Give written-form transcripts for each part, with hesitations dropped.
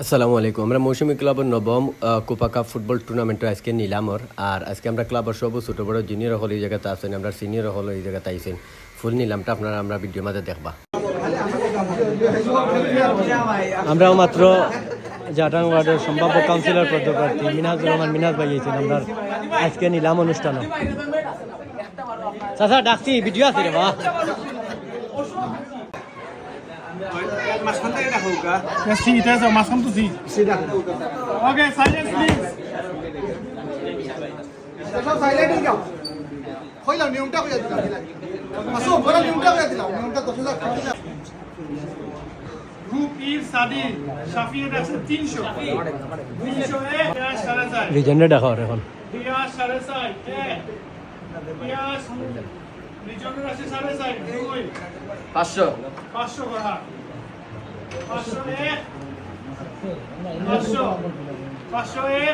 আসসালামু আলাইকুম। আমরা মৌসুমী ক্লাবের নবম কোপা কাপ ফুটবল টুর্নামেন্ট আজকে নিলামর আর আজকে আমরা ক্লাবের সব ছোট বড় জুনিয়র হল এই জায়গাতে আছেন, আমরা সিনিয়র হল এই জায়গাতে আইছেন। ফুল নিলামটা আপনারা আমরা ভিডিও মাঝে দেখবা। আমরাও মাত্র জাটাং ওয়ার্ডের সম্ভাব্য কাউন্সিলর পদপ্রার্থী মিনাজুর রহমান মিনাজ ভাই আইছেন আমরা আজকে নিলাম অনুষ্ঠান। চাচা ডাকছি, ভিডিও আছে রে বা Maskan tayo na hoga. Yes, see, there's a maskan to see. See that. Okay, silence please. সব সাইলেন্ট হয়ে যাও কইলাম নিয়মটা কইয়া দিলাম আসো বড় নিয়মটা কইয়া দিলাম নিয়মটা 10000 Group E Sadi Shafi আছে 300 300 এ সারাসাই লিজেন্ডে ডাকা আর এখন দিয়া সারাসাই দিয়া লিজেন্ডের আছে সারাসাই 500 500 করা 500 এ 500 500 এ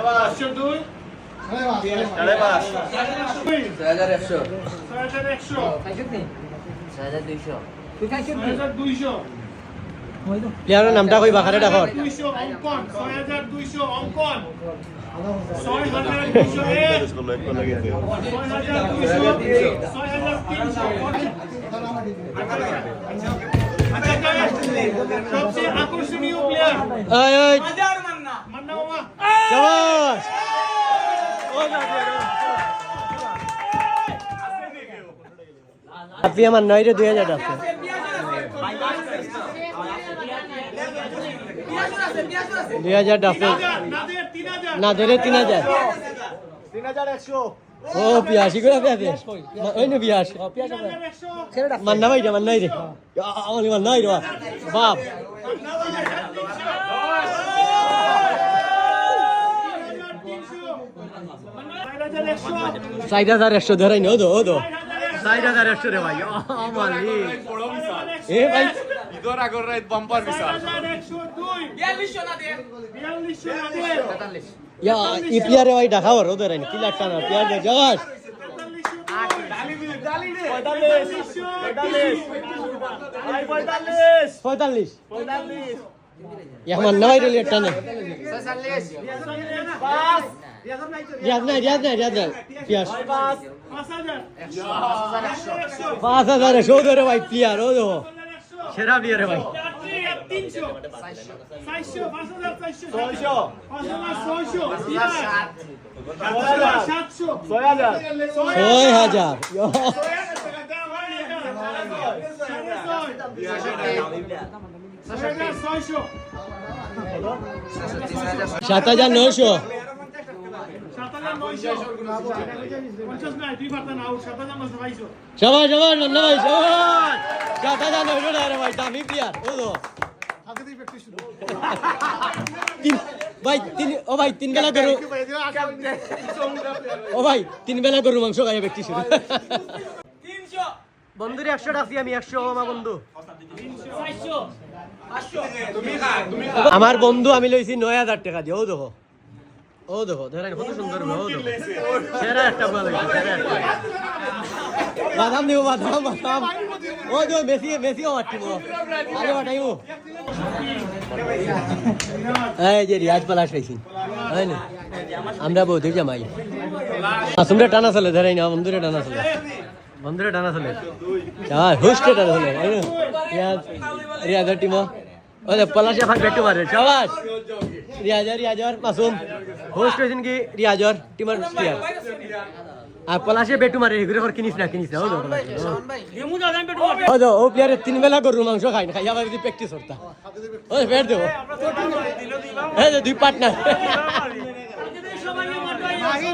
502 6100 6200 প্লেয়ারের নামটা কই বাখারে ডাকর 6200 অঙ্কন 6200 অঙ্কন 6201 সবচেয়ে আকর্ষণীয় প্লেয়ার ওই ওই মান্না মামা শাবাশ আপনি আমার 9 রে 2000 আছে না ধরে 3000 ও পিয়াসি করে পেয়াস ওই নো পিয়াস মান্না ভাই রে মান্না রে আমলি মান্না রে বাপ সাইড 1100 ধরাই নো দো দো সাইড 1100 রে ভাই আমালি এ ভাই idor agor right bumper bisa 42 ইয়া ই প্লেয়ারে ভাই দেখাও রো ধরাই কি লাগতা না প্লেয়ার দে জগাস 45 ইয়া মান্না ভাই রে লেটটা না রিয়াজ নাই পিয়াস 5000 শো ধরে ভাই প্লেয়ার ও দো সেরা প্লেয়ার ভাই 7900 শাবাশ মান্না ভাই শাবাশ 7900 রে ভাই দামি প্লেয়ার ও দো তিন বেলা করু ও ভাই 3 বেলা গরু মাংস খাইয়া ব্যক্তি শুরু 300 বন্ধুরে 100 টাকা আমি 100 আমার বন্ধু 500 আমার বন্ধু আমি লইছি 9000 টাকা দিয়ে ও দেখো ধরেন কত সুন্দর ও দেখো সেরা একটা বল বাদাম দিব বাদাম ও দেখো মেসি ও মারতিবো আরে বাটাইবো এই যে রিয়াজ পলাশ পাইছি হয় না আমরা বউদের জামাই আসুমরে টানা চলে ধরাই না বন্ধুরে টানা চলে হুস্টে টানা চলে রিয়াজের টিম ওই পলাশে ফাঁক বেটু মারে শাবাশ রিয়াজর মাসুম হোস্ট হয়েছেন কি রিয়াজর টিমের প্লেয়ার আর পলাশে বেটু মারে এগুলো করে কিনিস না ও প্লেয়ারের 3 বেলা গরু মাংস খাই না খাইয়া যদি প্র্যাকটিস করতা ওই বেট দেবো এই যে 2 পার্টনার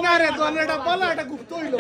না রে তো এটা বলা এটা গুপ্ত হইলো